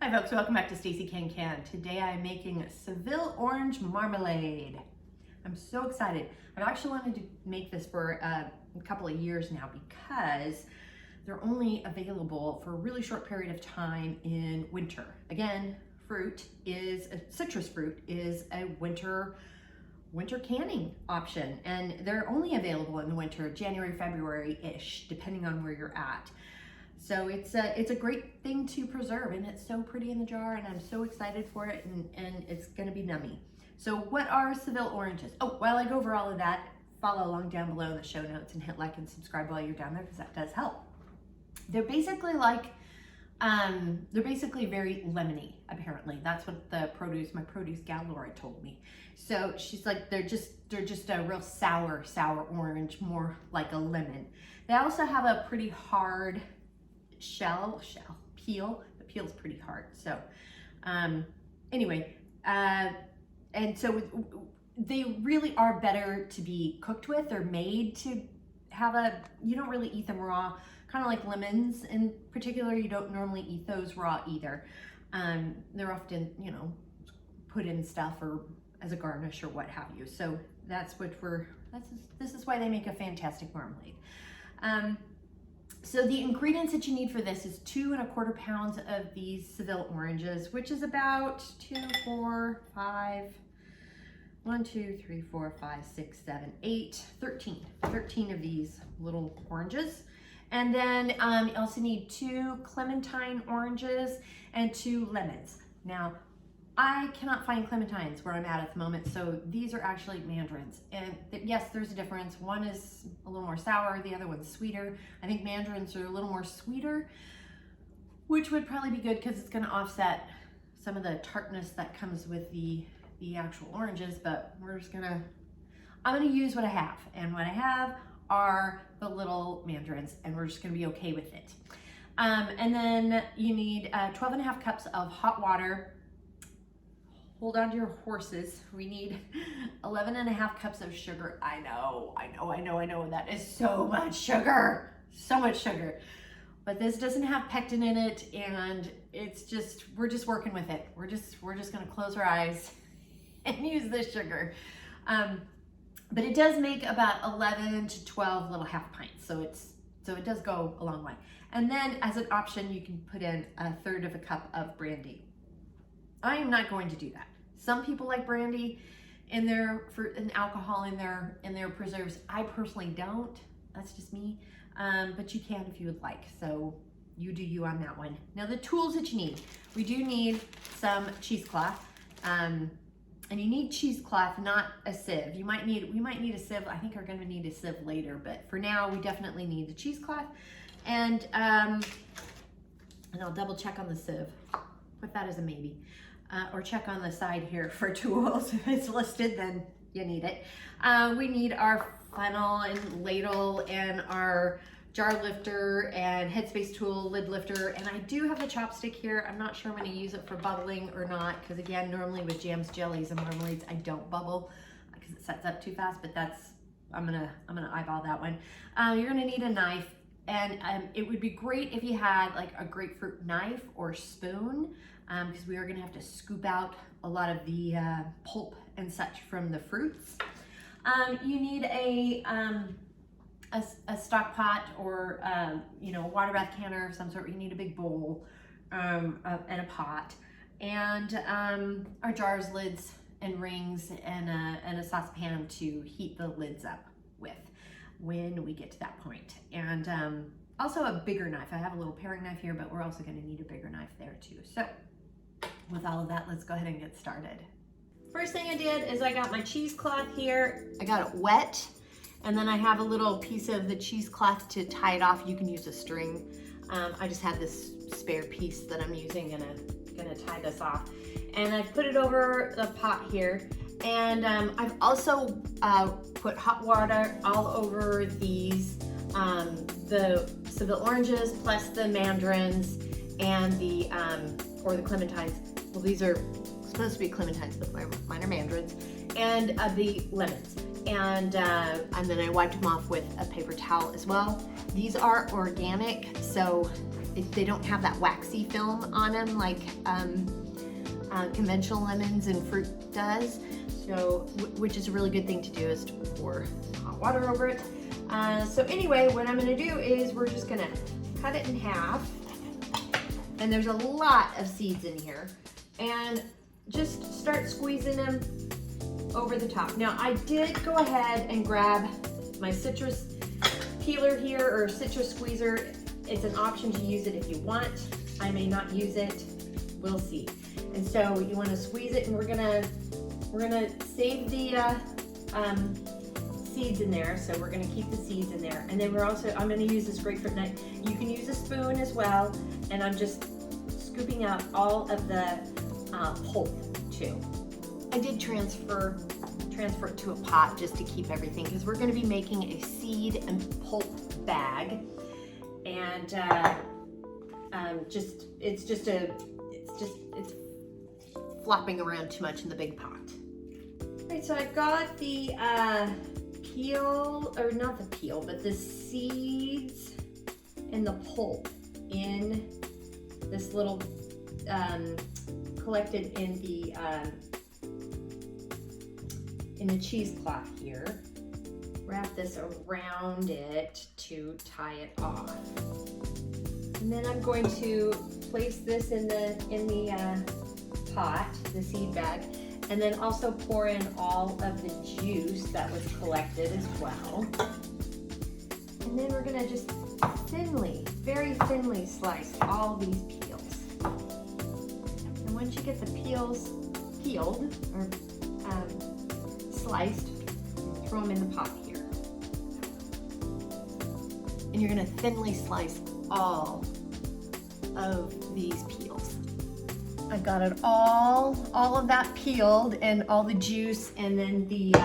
Hi folks, welcome back to Stacy Can Can. Today I'm making Seville orange marmalade. I'm so excited. I've actually wanted to make this for a couple of years now because they're only available for a really short period of time in winter. Again, citrus fruit is a winter canning option, and they're only available in the winter, January, February-ish, depending on where you're at. So it's a great thing to preserve, and it's so pretty in the jar, and I'm so excited for it, and it's gonna be nummy. So what are Seville oranges? Oh, while I go over all of that, follow along down below in the show notes and hit like and subscribe while you're down there, because that does help. They're basically very lemony, apparently. That's what my produce gal Laura told me. So she's like, they're just a real sour orange, more like a lemon. They also have a pretty hard peel. The peel's pretty hard. So anyway, and so they really are better to be cooked with. They're made to have you don't really eat them raw, kind of like lemons in particular. You don't normally eat those raw either. They're often, put in stuff or as a garnish or what have you. So this is why they make a fantastic marmalade. So the ingredients that you need for this is 2 1/4 pounds of these Seville oranges, which is about 13 of these little oranges. And then you also need 2 clementine oranges and 2 lemons. Now, I cannot find clementines where I'm at the moment, so these are actually mandarins. And yes, there's a difference. One is a little more sour, the other one's sweeter. I think mandarins are a little more sweeter, which would probably be good because it's gonna offset some of the tartness that comes with the actual oranges, but I'm gonna use what I have. And what I have are the little mandarins, and we're just gonna be okay with it. And then you need 12 1/2 cups of hot water. Hold on to your horses. We need 11 1/2 cups of sugar. I know. That is so much sugar. So much sugar. But this doesn't have pectin in it, and we're just working with it. We're just gonna close our eyes and use this sugar. But it does make about 11 to 12 little half pints. So it does go a long way. And then as an option, you can put in 1/3 cup of brandy. I am not going to do that. Some people like brandy in their fruit and alcohol in their preserves. I personally don't. That's just me. But you can if you would like. So you do you on that one. Now the tools that you need. We do need some cheesecloth. And you need cheesecloth, not a sieve. We might need a sieve. I think we're going to need a sieve later, but for now we definitely need the cheesecloth. And I'll double check on the sieve. Put that as a maybe. Or check on the side here for tools. If it's listed, then you need it. We need our funnel and ladle and our jar lifter and headspace tool, lid lifter. And I do have the chopstick here. I'm not sure I'm gonna use it for bubbling or not, because again, normally with jams, jellies, and marmalades, I don't bubble because it sets up too fast, but I'm gonna eyeball that one. You're gonna need a knife, and it would be great if you had like a grapefruit knife or spoon, because we are gonna have to scoop out a lot of the pulp and such from the fruits. You need a stock pot or water bath canner of some sort. You need a big bowl and a pot, and our jars, lids, and rings, and a saucepan to heat the lids up with when we get to that point. And also a bigger knife. I have a little paring knife here, but we're also going to need a bigger knife there too. So with all of that, let's go ahead and get started. First thing I did is I got my cheesecloth here. I got it wet, and then I have a little piece of the cheesecloth to tie it off. You can use a string. I just have this spare piece that I'm using, gonna tie this off. And I put it over the pot here. And I've also put hot water all over these, the Seville oranges, plus the mandarins and the clementines. Well, these are supposed to be clementines, but mine are mandarins, and the lemons. And then I wiped them off with a paper towel as well. These are organic, so they don't have that waxy film on them like conventional lemons and fruit does. So, which is a really good thing to do, is to pour hot water over it. So anyway, what I'm gonna do is we're just gonna cut it in half. And there's a lot of seeds in here. And just start squeezing them over the top. Now, I did go ahead and grab my citrus peeler here, or citrus squeezer. It's an option to use it if you want. I may not use it, we'll see. And so you wanna squeeze it, and we're gonna save the seeds in there. So we're gonna keep the seeds in there. And then I'm gonna use this grapefruit nut. You can use a spoon as well. And I'm just scooping out all of the pulp too. I did transfer it to a pot just to keep everything, because we're gonna be making a seed and pulp bag. And it's flopping around too much in the big pot. All right, so I've got the peel, or not the peel, but the seeds and the pulp in this little, collected in the cheesecloth here. Wrap this around it to tie it off. And then I'm going to place this in the pot, the seed bag, and then also pour in all of the juice that was collected as well. And then we're gonna just very thinly slice all these peels. And once you get the peels peeled or sliced, throw them in the pot here. And you're gonna thinly slice all of these peels. I got it all of that peeled, and all the juice, and then the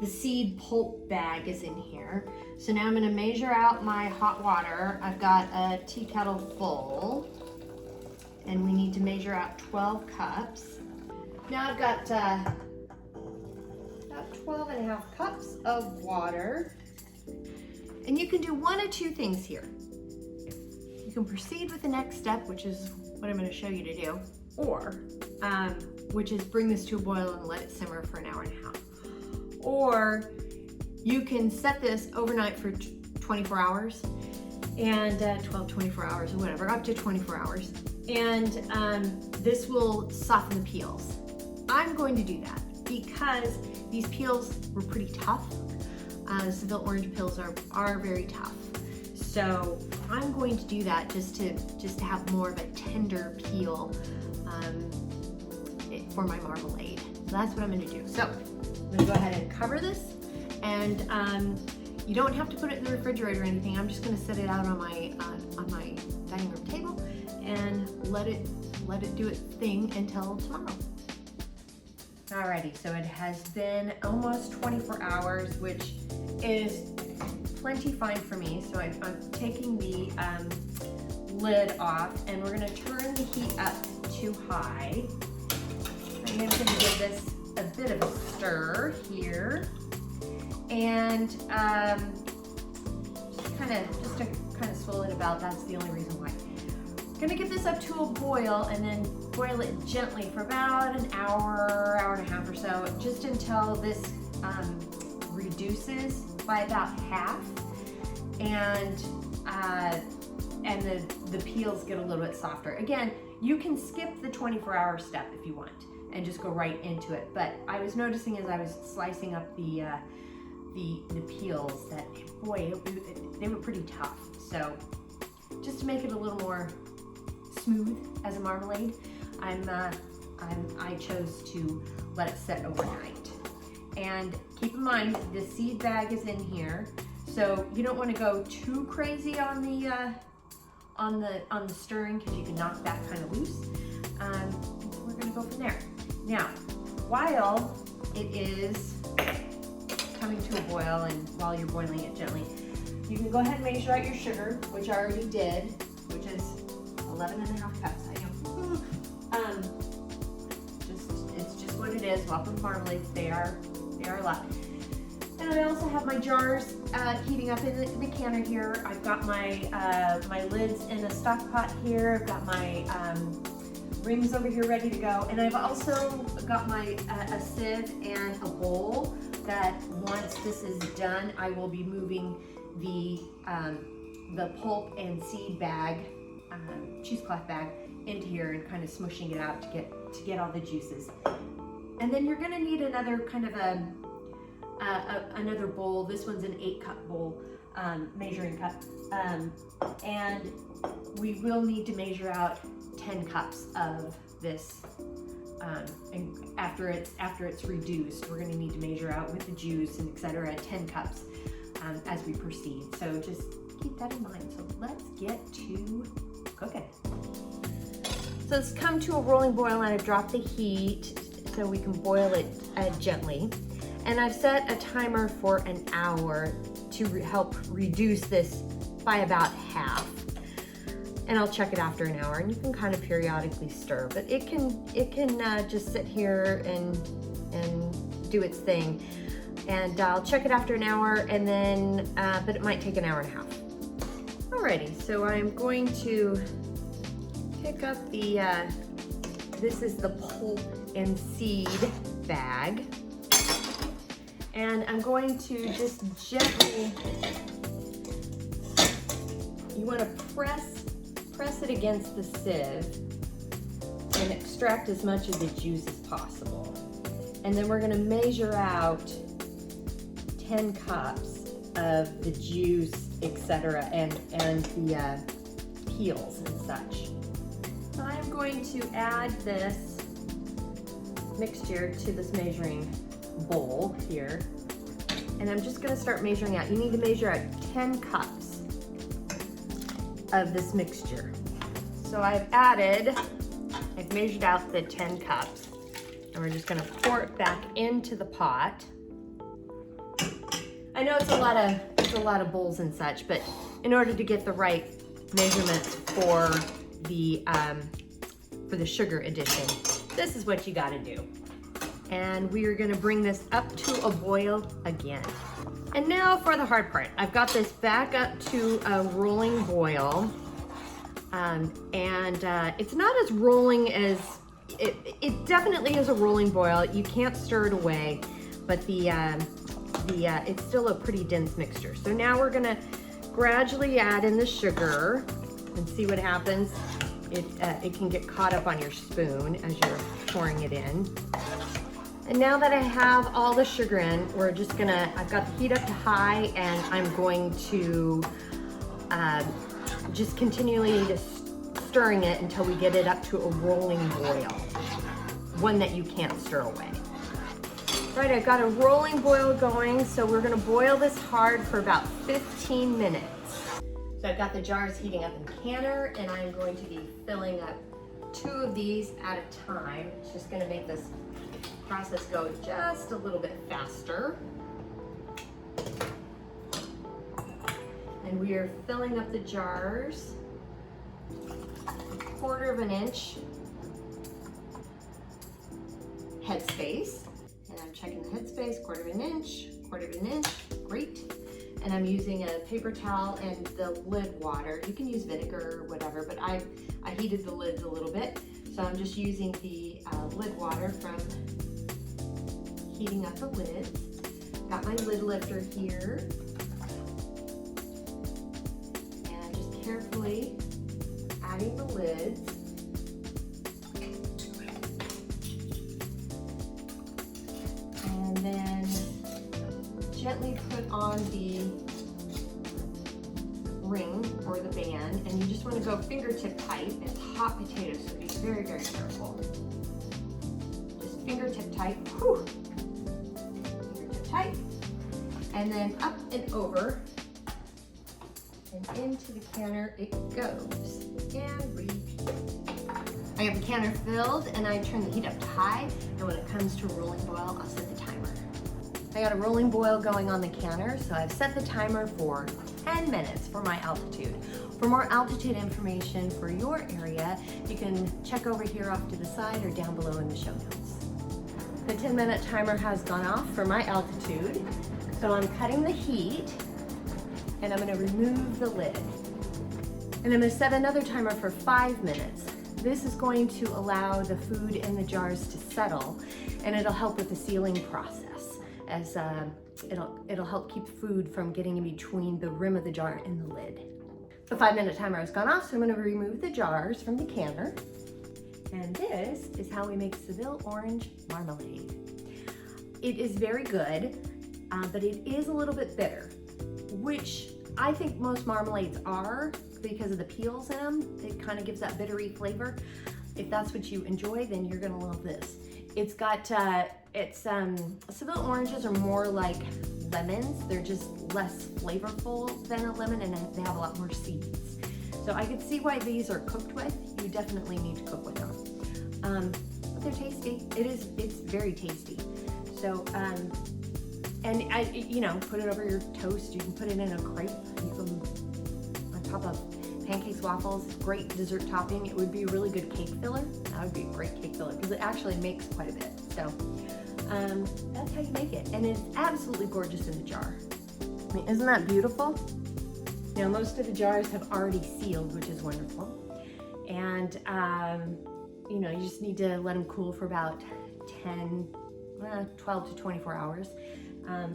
seed pulp bag is in here. So now I'm gonna measure out my hot water. I've got a tea kettle full, and we need to measure out 12 cups. Now I've got about 12.5 cups of water. And you can do one of two things here. You can proceed with the next step, which is what I'm gonna show you to do, or which is bring this to a boil and let it simmer for an hour and a half. Or you can set this overnight for 24 hours, and 24 hours or whatever, up to 24 hours. And this will soften the peels. I'm going to do that because these peels were pretty tough. Seville orange peels are very tough. So I'm going to do that just to have more of a tender peel for my marmalade. So that's what I'm gonna do. So I'm gonna go ahead and cover this, and you don't have to put it in the refrigerator or anything. I'm just gonna set it out on my dining room table and let it do its thing until tomorrow. Alrighty, so it has been almost 24 hours, which is plenty fine for me. So I'm taking the lid off, and we're gonna turn the heat up to high. And then I'm gonna give this a bit of a stir here, and just to kind of swirl it about. That's the only reason why. Gonna get this up to a boil, and then boil it gently for about an hour and a half or so, just until this reduces by about half, and the peels get a little bit softer. Again, you can skip the 24-hour step if you want and just go right into it. But I was noticing as I was slicing up the peels that, boy, they were pretty tough. So just to make it a little more smooth as a marmalade, I chose to let it set overnight. And keep in mind, the seed bag is in here, so you don't want to go too crazy on the stirring, because you can knock that kind of loose. We're going to go from there. Now, while it is coming to a boil, and while you're boiling it gently, you can go ahead and measure out your sugar, which I already did, which is 11.5 cups. I know. It's just what it is. Welcome marmalades. They are a lot. And I also have my jars heating up in the canner here. I've got my my lids in a stock pot here. I've got my rings over here ready to go, and I've also got my a sieve and a bowl that once this is done, I will be moving the pulp and seed bag, cheesecloth bag, into here and kind of smushing it out to get all the juices. And then you're gonna need another kind of another bowl. This one's an 8-cup bowl, measuring cup, and we will need to measure out 10 cups of this. And after it's reduced, we're going to need to measure out with the juice and etc. 10 cups as we proceed. So just keep that in mind. So let's get to cooking. So it's come to a rolling boil, and I've dropped the heat so we can boil it gently. And I've set a timer for an hour to help reduce this by about half. And I'll check it after an hour, and you can kind of periodically stir, but it can just sit here and do its thing. And I'll check it after an hour, and then, but it might take an hour and a half. Alrighty, so I'm going to pick up the, this is the pulp and seed bag. And I'm going to just gently, you want to press it against the sieve and extract as much of the juice as possible. And then we're going to measure out 10 cups of the juice, etc., and the peels and such. So I'm going to add this mixture to this measuring bowl here, and I'm just going to start measuring out. You need to measure out 10 cups of this mixture. So I've measured out the 10 cups, and we're just going to pour it back into the pot. I know it's a lot of bowls and such, but in order to get the right measurements for the sugar addition, this is what you got to do. And we are going to bring this up to a boil again. And now for the hard part. I've got this back up to a rolling boil, and it's not as rolling as it definitely is a rolling boil. You can't stir it away, but it's still a pretty dense mixture. So now we're going to gradually add in the sugar and see what happens. It can get caught up on your spoon as you're pouring it in. And now that I have all the sugar in, I've got the heat up to high, and I'm going to just continually stirring it until we get it up to a rolling boil, one that you can't stir away. Right, I've got a rolling boil going, so we're gonna boil this hard for about 15 minutes. So I've got the jars heating up in the canner, and I'm going to be filling up 2 of these at a time. It's just gonna make this process go just a little bit faster. And we are filling up the jars 1/4 inch headspace. And I'm checking the headspace, 1/4 inch, great. And I'm using a paper towel and the lid water. You can use vinegar or whatever, but I heated the lids a little bit. So I'm just using the lid water from heating up the lids. Got my lid lifter here. And I'm just carefully adding the lids. And then gently put on the ring or the band, and you just want to go fingertip tight. It's hot potatoes, so be very, very careful. Just fingertip tight. Whew. Fingertip tight. And then up and over and into the canner it goes. And repeat. I have the canner filled, and I turn the heat up to high, and when it comes to rolling boil, I'll set the timer. I got a rolling boil going on the canner, so I've set the timer for 10 minutes for my altitude. For more altitude information for your area, you can check over here off to the side or down below in the show notes. The 10-minute timer has gone off for my altitude, so I'm cutting the heat, and I'm gonna remove the lid. And I'm gonna set another timer for 5 minutes. This is going to allow the food in the jars to settle, and it'll help with the sealing process, as it'll help keep food from getting in between the rim of the jar and the lid. The 5-minute timer has gone off, so I'm gonna remove the jars from the canner. And this is how we make Seville orange marmalade. It is very good, but it is a little bit bitter, which I think most marmalades are because of the peels in them. It kind of gives that bittery flavor. If that's what you enjoy, then you're gonna love this. It's got, Seville oranges are more like lemons. They're just less flavorful than a lemon, and they have a lot more seeds. So I could see why these are cooked with. You definitely need to cook with them. But they're tasty. It's very tasty. So, and put it over your toast. You can put it in a crepe. You can, on top of pancakes, waffles, great dessert topping. It would be a really good cake filler. That would be a great cake filler because it actually makes quite a bit. So, that's how you make it. And it's absolutely gorgeous in the jar. I mean, isn't that beautiful? Now, most of the jars have already sealed, which is wonderful. And, you just need to let them cool for about 12 to 24 hours.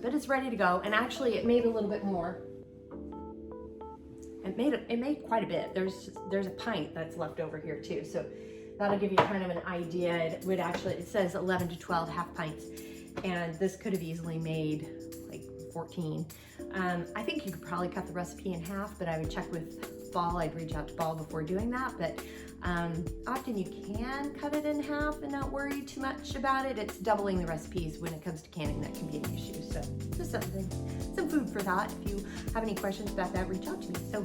But it's ready to go. And actually, it made a little bit more. It made quite a bit. There's a pint that's left over here too. So that'll give you kind of an idea. It says 11 to 12 half pints. And this could have easily made like 14. I think you could probably cut the recipe in half, but I would check with Ball. I'd reach out to Ball before doing that, but often you can cut it in half and not worry too much about it. It's doubling the recipes when it comes to canning that can be an issue. So just some food for thought. If you have any questions about that, reach out to me. So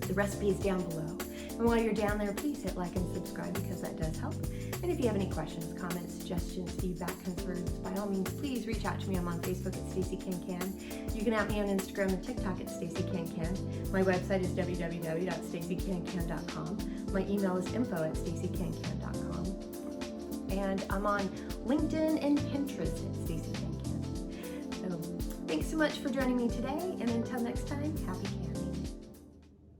the recipe is down below. And while you're down there, please hit like and subscribe because that does help. And if you have any questions, comments, suggestions, feedback, concerns, by all means, please reach out to me. I'm on Facebook at Stacy Can Can. You can at me on Instagram and TikTok at Stacy Can Can. My website is www.stacycancan.com. My email is info@stacycancan.com. And I'm on LinkedIn and Pinterest at Stacy Can Can. So thanks so much for joining me today. And until next time, happy